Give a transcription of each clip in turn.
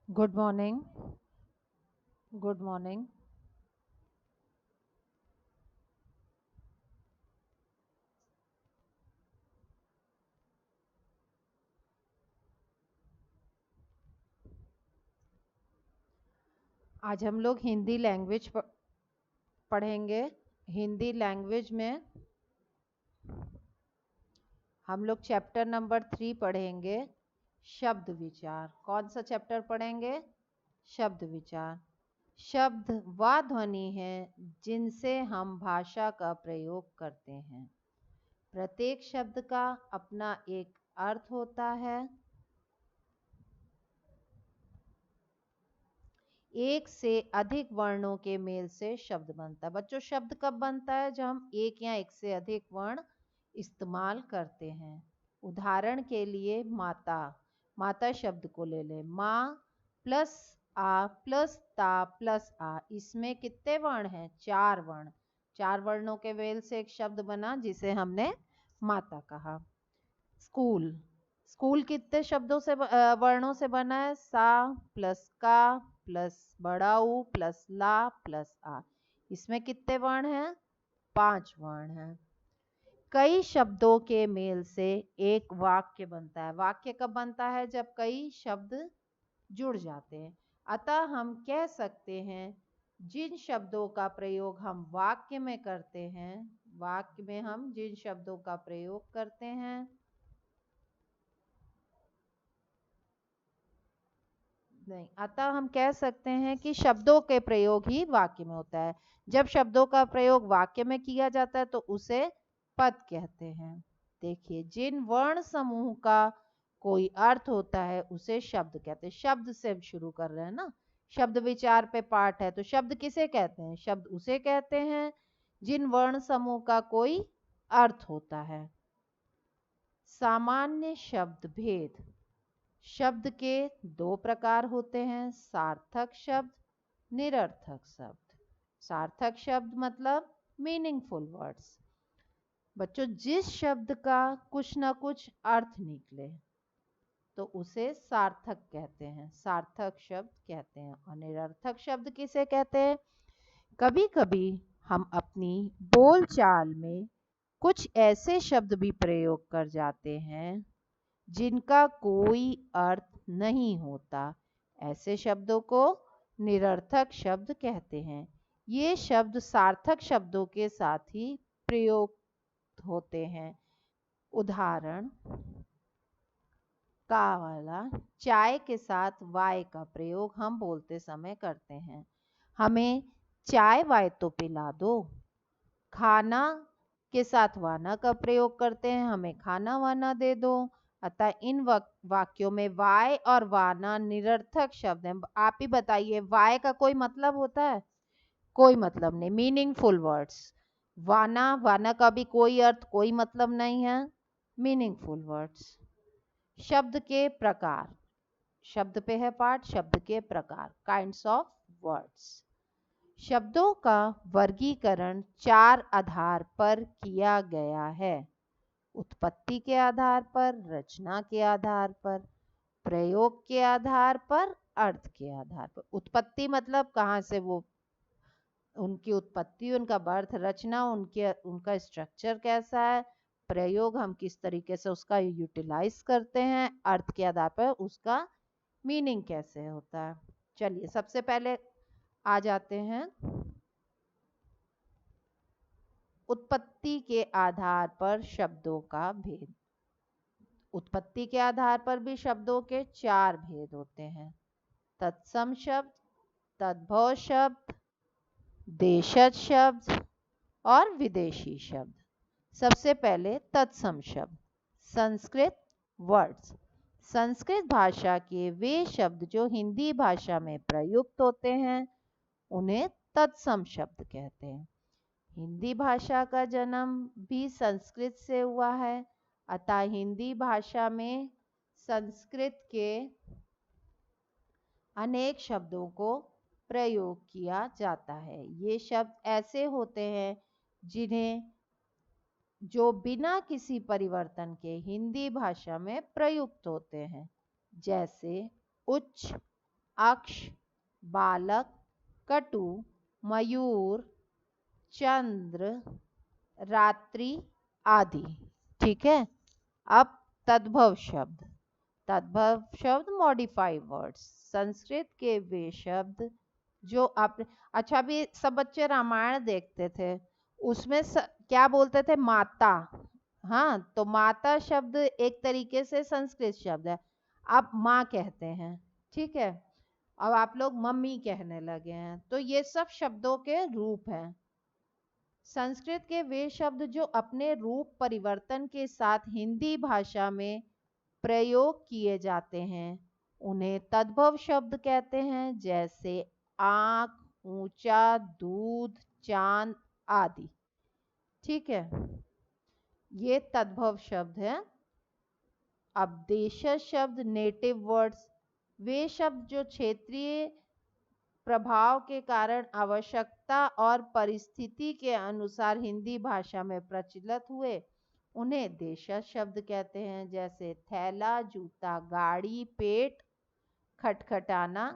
Good morning. Good morning. आज हम लोग हिंदी लैंग्वेज पढ़ेंगे। हिंदी लैंग्वेज में हम लोग चैप्टर नंबर 3 पढ़ेंगे, शब्द विचार। कौन सा चैप्टर पढ़ेंगे? शब्द विचार। शब्द वह ध्वनि है जिनसे हम भाषा का प्रयोग करते हैं। प्रत्येक शब्द का अपना एक अर्थ होता है। एक से अधिक वर्णों के मेल से शब्द बनता है। बच्चों, शब्द कब बनता है? जब हम एक या एक से अधिक वर्ण इस्तेमाल करते हैं। उदाहरण के लिए माता, माता शब्द को ले लें। माँ प्लस आ प्लस ता प्लस आ, इसमें कितने वर्ण हैं? 4 वर्ण। 4 वर्णों के मेल से एक शब्द बना जिसे हमने माता कहा। स्कूल, स्कूल कितने शब्दों से वर्णों से बना है? सा प्लस का प्लस बड़ा ऊ प्लस ला प्लस आ, इसमें कितने वर्ण हैं? 5 वर्ण हैं। कई शब्दों के मेल से एक वाक्य बनता है। वाक्य कब बनता है? जब कई शब्द जुड़ जाते हैं। अतः हम कह सकते हैं जिन शब्दों का प्रयोग हम वाक्य में करते हैं, वाक्य में हम जिन शब्दों का प्रयोग करते हैं, नहीं, अतः हम कह सकते हैं कि शब्दों के प्रयोग ही वाक्य में होता है। जब शब्दों का प्रयोग वाक्य में किया जाता है तो उसे पद कहते हैं। देखिए, जिन वर्ण समूह का कोई अर्थ होता है उसे शब्द कहते हैं। शब्द से हम शुरू कर रहे हैं ना, शब्द विचार पे पाठ है, तो शब्द किसे कहते हैं? शब्द उसे कहते हैं जिन वर्ण समूह का कोई अर्थ होता है। सामान्य शब्द भेद। शब्द के 2 प्रकार होते हैं, सार्थक शब्द, निरर्थक शब्द। सार्थक शब्द मतलब मीनिंगफुल वर्ड्स। बच्चों, जिस शब्द का कुछ ना कुछ अर्थ निकले तो उसे सार्थक कहते हैं, सार्थक शब्द कहते हैं। और निरर्थक शब्द किसे कहते हैं? कभी कभी हम अपनी बोलचाल में कुछ ऐसे शब्द भी प्रयोग कर जाते हैं जिनका कोई अर्थ नहीं होता। ऐसे शब्दों को निरर्थक शब्द कहते हैं। ये शब्द सार्थक शब्दों के साथ ही प्रयोग होते हैं। उदाहरण, का वाला चाय के साथ वाय का प्रयोग हम बोलते समय करते हैं। हमें चाय वाय तो पिला दो। खाना के साथ वाना का प्रयोग करते हैं, हमें खाना वाना दे दो। अतः इन वाक्यों में वाय और वाना निरर्थक शब्द हैं। आप ही बताइए, वाय का कोई मतलब होता है? कोई मतलब नहीं। Meaningful words. वाना, वाना का भी कोई अर्थ कोई मतलब नहीं है। Meaningful words. शब्द के प्रकार, शब्द पे है पाठ, शब्द के प्रकार, काइंड्स ऑफ वर्ड्स। शब्दों का वर्गीकरण 4 आधार पर किया गया है। उत्पत्ति के आधार पर, रचना के आधार पर, प्रयोग के आधार पर, अर्थ के आधार पर। उत्पत्ति मतलब कहाँ से वो, उनकी उत्पत्ति, उनका बर्थ, रचना उनका स्ट्रक्चर कैसा है, प्रयोग हम किस तरीके से उसका यूटिलाइज करते हैं, अर्थ के आधार पर उसका मीनिंग कैसे होता है। चलिए, सबसे पहले आ जाते हैं उत्पत्ति के आधार पर शब्दों का भेद। उत्पत्ति के आधार पर भी शब्दों के 4 भेद होते हैं, तत्सम शब्द, तद्भव शब्द, देशज शब्द और विदेशी शब्द। सबसे पहले तत्सम शब्द, संस्कृत वर्ड्स। संस्कृत भाषा के वे शब्द जो हिंदी भाषा में प्रयुक्त होते हैं उन्हें तत्सम शब्द कहते हैं। हिंदी भाषा का जन्म भी संस्कृत से हुआ है, अतः हिंदी भाषा में संस्कृत के अनेक शब्दों को प्रयोग किया जाता है। ये शब्द ऐसे होते हैं जिन्हें जो बिना किसी परिवर्तन के हिंदी भाषा में प्रयुक्त होते हैं, जैसे उच्च, अक्ष, बालक, कटु, मयूर, चंद्र, रात्रि आदि। ठीक है। अब तद्भव शब्द। तद्भव शब्द मॉडिफाई वर्ड्स, संस्कृत के वे शब्द जो आप, अच्छा भी सब बच्चे रामायण देखते थे, उसमें क्या बोलते थे? माता। हाँ, तो माता शब्द एक तरीके से संस्कृत शब्द है, आप माँ कहते हैं। ठीक है। अब आप लोग मम्मी कहने लगे हैं, तो ये सब शब्दों के रूप हैं। संस्कृत के वे शब्द जो अपने रूप परिवर्तन के साथ हिंदी भाषा में प्रयोग किए जाते हैं उन्हें तद्भव शब्द कहते हैं, जैसे आंख, ऊंचा, दूध, चांद आदि। ठीक है, ये तद्भव शब्द है। अब देशज शब्द, नेटिव वर्ड्स, वे शब्द जो क्षेत्रीय प्रभाव के कारण आवश्यकता और परिस्थिति के अनुसार हिंदी भाषा में प्रचलित हुए उन्हें देशज शब्द कहते हैं, जैसे थैला, जूता, गाड़ी, पेट, खटखटाना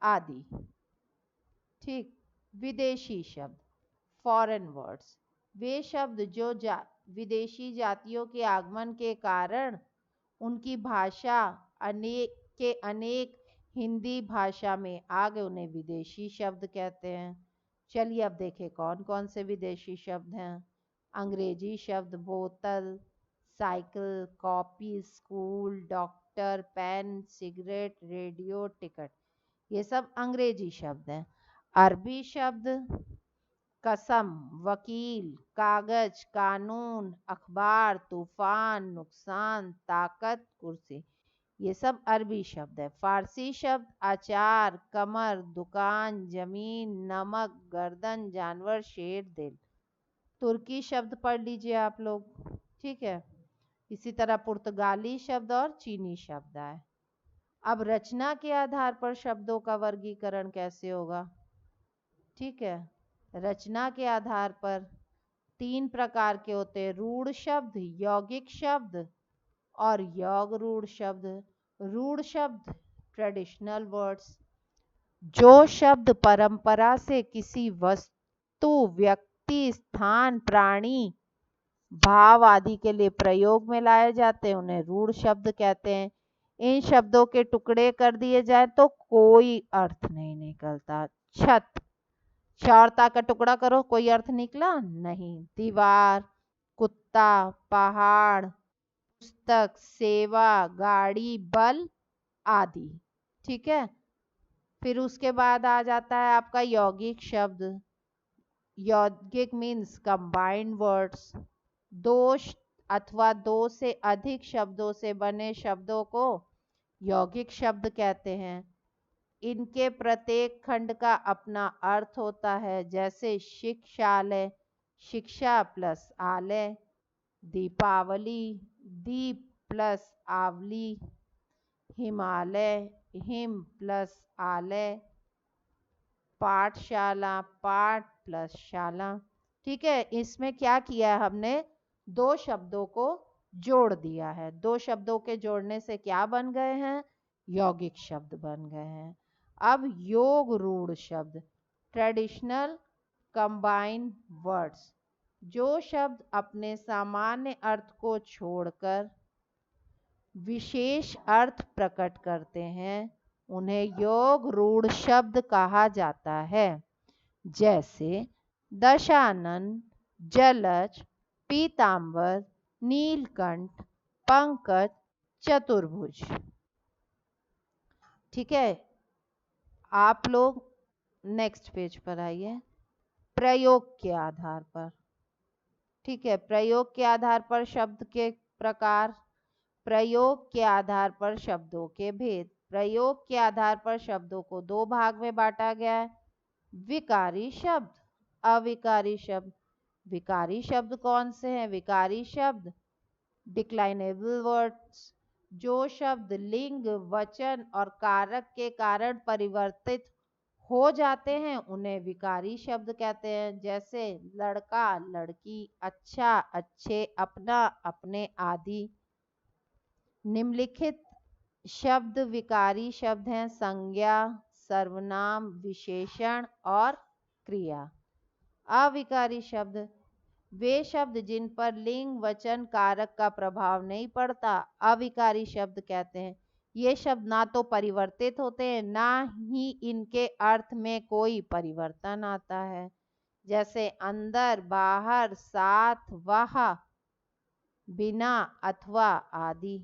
आदि। ठीक। विदेशी शब्द, फॉरेन वर्ड्स, वे शब्द जो विदेशी जातियों के आगमन के कारण उनकी भाषा अनेक हिंदी भाषा में आ गए, उन्हें विदेशी शब्द कहते हैं। चलिए अब देखें कौन कौन से विदेशी शब्द हैं। अंग्रेजी शब्द बोतल, cycle, copy, school, doctor, pen, cigarette, radio, ticket, ये सब अंग्रेजी शब्द हैं। अरबी शब्द कसम, वकील, कागज, कानून, अखबार, तूफान, नुकसान, ताकत, कुर्सी, ये सब अरबी शब्द है। फारसी शब्द अचार, कमर, दुकान, जमीन, नमक, गर्दन, जानवर, शेर, दिल। तुर्की शब्द पढ़ लीजिए आप लोग। ठीक है। इसी तरह पुर्तगाली शब्द और चीनी शब्द आए। अब रचना के आधार पर शब्दों का वर्गीकरण कैसे होगा? ठीक है, रचना के आधार पर 3 प्रकार के होते हैं, रूढ़ शब्द, यौगिक शब्द और योग रूढ़ शब्द। रूढ़ शब्द ट्रेडिशनल वर्ड्स, जो शब्द परंपरा से किसी वस्तु, व्यक्ति, स्थान, प्राणी, भाव आदि के लिए प्रयोग में लाए जाते हैं उन्हें रूढ़ शब्द कहते हैं। इन शब्दों के टुकड़े कर दिए जाए तो कोई अर्थ नहीं निकलता। छत, चारता का टुकड़ा करो, कोई अर्थ निकला नहीं। दीवार, कुत्ता, पहाड़, पुस्तक, सेवा, गाड़ी, बल आदि। ठीक है। फिर उसके बाद आ जाता है आपका यौगिक शब्द। यौगिक मीन्स कंबाइंड वर्ड्स, दो अथवा दो से अधिक शब्दों से बने शब्दों को यौगिक शब्द कहते हैं। इनके प्रत्येक खंड का अपना अर्थ होता है, जैसे शिक्षालय, शिक्षा प्लस आलय, दीपावली, दीप प्लस आवली, हिमालय, हिम प्लस आलय, पाठशाला, पाठ प्लस शाला। ठीक है, इसमें क्या किया है हमने? 2 शब्दों को जोड़ दिया है। 2 शब्दों के जोड़ने से क्या बन गए हैं? यौगिक शब्द बन गए हैं। अब योग रूढ़ शब्द, ट्रेडिशनल कंबाइंड वर्ड्स, जो शब्द अपने सामान्य अर्थ को छोड़कर विशेष अर्थ प्रकट करते हैं उन्हें योग रूढ़ शब्द कहा जाता है, जैसे दशानन, जलज, पीतांबर, नीलकंठ, पंकज, चतुर्भुज। ठीक है, आप लोग नेक्स्ट पेज पर आइए। प्रयोग के आधार पर। ठीक है, प्रयोग के आधार पर शब्द के प्रकार, प्रयोग के आधार पर शब्दों के भेद। प्रयोग के आधार पर शब्दों को 2 भाग में बांटा गया है, विकारी शब्द, अविकारी शब्द। विकारी शब्द कौन से हैं? विकारी शब्द डिक्लाइनेबल वर्ड्स, जो शब्द लिंग, वचन और कारक के कारण परिवर्तित हो जाते हैं उन्हें विकारी शब्द कहते हैं, जैसे लड़का, लड़की, अच्छा, अच्छे, अपना, अपने आदि। निम्नलिखित शब्द विकारी शब्द हैं संज्ञा, सर्वनाम, विशेषण और क्रिया। अविकारी शब्द वे शब्द जिन पर लिंग वचन कारक का प्रभाव नहीं पड़ता, अविकारी शब्द कहते हैं। ये शब्द ना तो परिवर्तित होते हैं, ना ही इनके अर्थ में कोई परिवर्तन आता है, जैसे अंदर, बाहर, साथ, वह, बिना, अथवा आदि।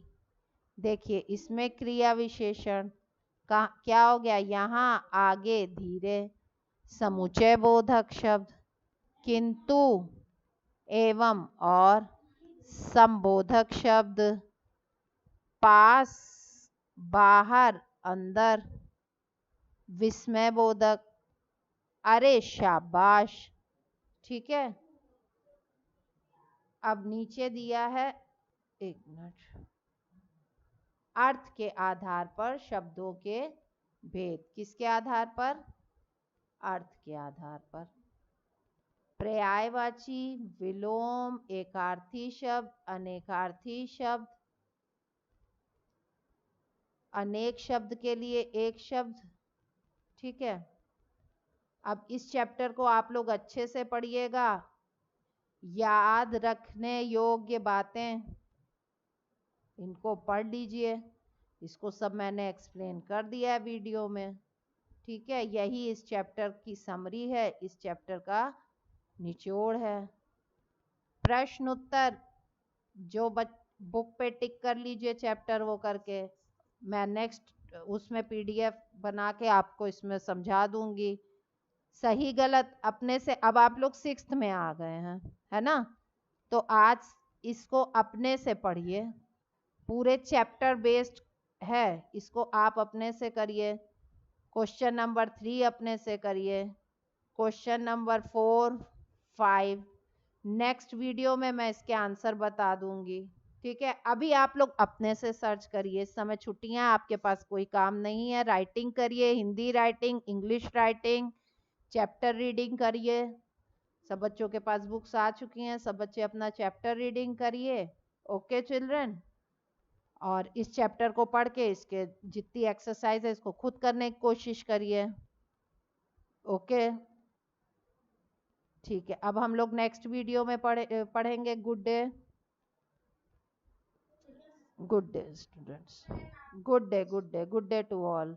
देखिए इसमें क्रिया विशेषण का क्या हो गया, यहाँ आगे धीरे, समुच्चय बोधक शब्द, किंतु, एवं और, संबोधक शब्द, पास, बाहर, अंदर, विस्मय बोधक, अरे शाबाश। ठीक है, अब नीचे दिया है, एक मिनट, अर्थ के आधार पर शब्दों के भेद। किसके आधार पर? अर्थ के आधार पर। पर्यायवाची, विलोम, एकार्थी शब्द, अनेकार्थी शब्द, अनेक शब्द के लिए एक शब्द। ठीक है, अब इस चैप्टर को आप लोग अच्छे से पढ़िएगा, याद रखने योग्य बातें इनको पढ़ लीजिए। इसको सब मैंने एक्सप्लेन कर दिया है वीडियो में। ठीक है, यही इस चैप्टर की समरी है, इस चैप्टर का निचोड़ है। प्रश्न उत्तर जो बुक पे टिक कर लीजिए चैप्टर वो करके, मैं नेक्स्ट उसमें पीडीएफ बना के आपको इसमें समझा दूंगी। सही गलत अपने से, अब आप लोग 6th में आ गए हैं, है ना, तो आज इसको अपने से पढ़िए, पूरे चैप्टर बेस्ड है, इसको आप अपने से करिए। क्वेश्चन नंबर 3 अपने से करिए, क्वेश्चन नंबर 4, 5 नेक्स्ट वीडियो में मैं इसके आंसर बता दूंगी। ठीक है, अभी आप लोग अपने से सर्च करिए, इस समय छुट्टियां, आपके पास कोई काम नहीं है, राइटिंग करिए, Hindi writing, English writing, chapter reading करिए। सब बच्चों के पास बुक्स आ चुकी हैं, सब बच्चे अपना चैप्टर रीडिंग करिए। ओके चिल्ड्रन, और इस चैप्टर को पढ़ के इसके जितनी एक्सरसाइज है इसको खुद करने की कोशिश करिए। ओके, ठीक है, अब हम लोग नेक्स्ट वीडियो में पढ़ेंगे। Good day, good day students, good day, good day, good day to all.